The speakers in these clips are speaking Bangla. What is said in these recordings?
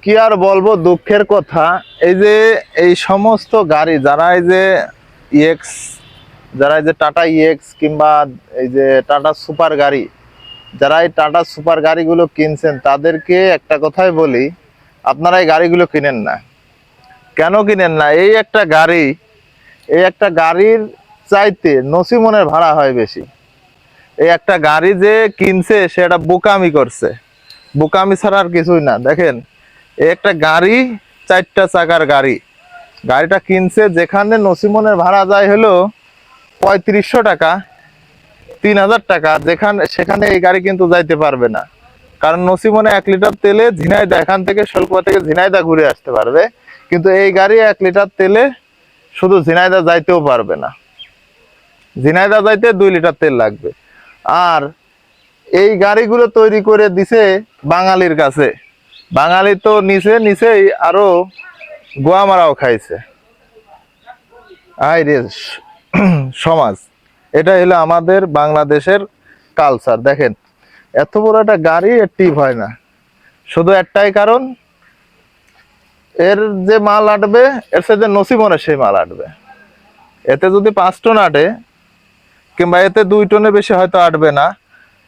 কি আর বলবো, দুঃখের কথা। এই যে এই সমস্ত গাড়ি যারা এই যে ইএক্স, যারা এই যে টাটা ইএক্স কিংবা এই যে টাটা সুপার গাড়ি, যারা এই টাটা সুপার গাড়িগুলো কিনছেন তাদেরকে একটা কথাই বলি, আপনারা এই গাড়িগুলো কিনেন না। কেন কিনেন না? এই একটা গাড়ির চাইতে নসিমনের ভাড়া হয় বেশি। এই একটা গাড়ি যে কিনছে সেটা বোকামি করছে, বোকামি ছাড়া আর কিছুই না। দেখেন, এই একটা গাড়ি, 4টা চাকার গাড়ি, গাড়িটা কিনছে যেখানে নসিমনের ভাড়া যায় হলো 3500 টাকা, 3000 টাকা, সেখানে এই গাড়ি কিন্তু যাইতে পারবে না। কারণ নসিমনে 1 লিটার তেলে ঝিনাইদহ, এখান থেকে শোলকুয়া থেকে ঝিনাইদহ ঘুরে আসতে পারবে, কিন্তু এই গাড়ি 1 লিটার তেলে শুধু ঝিনাইদহ যাইতেও পারবে না। ঝিনাইদহ যাইতে 2 লিটার তেল লাগবে। আর এই গাড়িগুলো তৈরি করে দিছে বাঙালির কাছে। বাঙালি তো নিচেই আরো গোয়া মারাও খাইছে। আই রে সমাজ, এটা হলো আমাদের বাংলাদেশের কালচার। দেখেন, এত বড় একটা গাড়ি এর টিপ হয় না, শুধু একটাই কারণ, এর যে মাল আটবে এর সাথে নসিমনের সেই মাল আটবে। এতে যদি 5 টন আটে কিংবা এতে 2 টনের বেশি হয়তো আটবে না,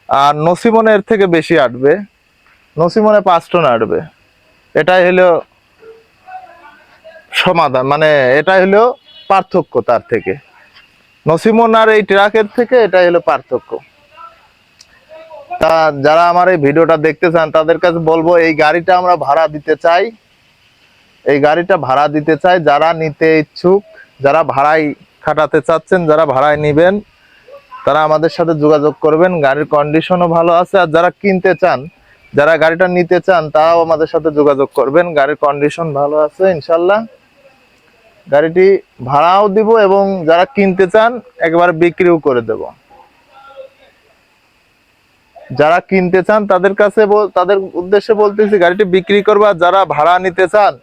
আর নসিমনে এর থেকে বেশি আটবে, নসিমনে 5 টন আটবে। এটাই হলো সমাধান, মানে এটাই হলো পার্থক্য। তার থেকে নসিমন আর এই ট্রাকের থেকে এটাই হলো পার্থক্য। তা যারা আমার এই ভিডিওটা দেখতে চান তাদের কাছে বলবো, এই গাড়িটা আমরা ভাড়া দিতে চাই, এই গাড়িটা ভাড়া দিতে চাই। যারা নিতে ইচ্ছুক, যারা ভাড়ায় খাটাতে চাচ্ছেন, যারা ভাড়ায় নিবেন, তারা আমাদের সাথে যোগাযোগ করবেন। গাড়ির কন্ডিশনও ভালো আছে। আর যারা কিনতে চান, যারা গাড়িটা নিতে চান, তারাও আমাদের সাথে যোগাযোগ করবেন। গাড়ির কন্ডিশন ভালো আছে ইনশাল্লাহ। গাড়িটি ভাড়াও দিব এবং যারা কিনতে চান একবার বিক্রিও করে দেব। যারা কিনতে চান তাদের উদ্দেশ্যে বলতেছি, গাড়িটি বিক্রি করবা। যারা ভাড়া নিতে চান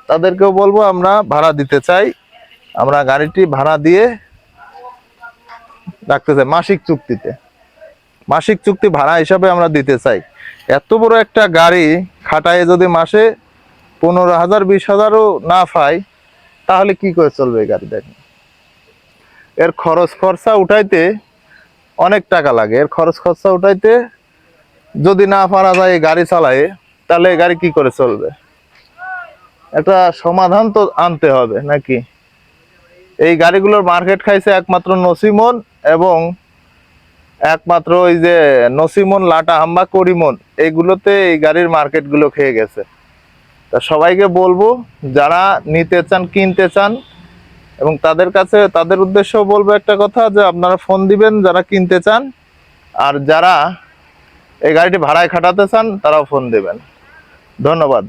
তাদেরকেও বলবো, আমরা ভাড়া দিতে চাই। আমরা গাড়িটি ভাড়া দিয়ে রাখতে চাই মাসিক চুক্তি ভাড়া হিসাবে আমরা দিতে চাই। এত বড় একটা গাড়ি খাটায় যদি মাসে 15,000 20,000ও না পাই, তাহলে কি করে চলবে এই গাড়ি? দেখেন, এর খরচা উঠাইতে অনেক টাকা লাগে। এর খরচা উঠাইতে যদি না পারা যায় এই গাড়ি চালায়, তাহলে এই গাড়ি কি করে চলবে? একটা সমাধান তো আনতে হবে নাকি? এই গাড়িগুলোর মার্কেট খাইছে একমাত্র নসিমন, এবং একমাত্র ওই যে নসিমন, লাটা হাম্বা, করিমন, এইগুলোতে এই গাড়ির মার্কেট গুলো খেয়ে গেছে। তা সবাইকে বলবো, যারা নিতে চান, কিনতে চান, এবং তাদের উদ্দেশ্যেও বলবো একটা কথা, যে আপনারা ফোন দিবেন যারা কিনতে চান, আর যারা এই গাড়িটি ভাড়ায় খাটাতে চান তারাও ফোন দিবেন। ধন্যবাদ।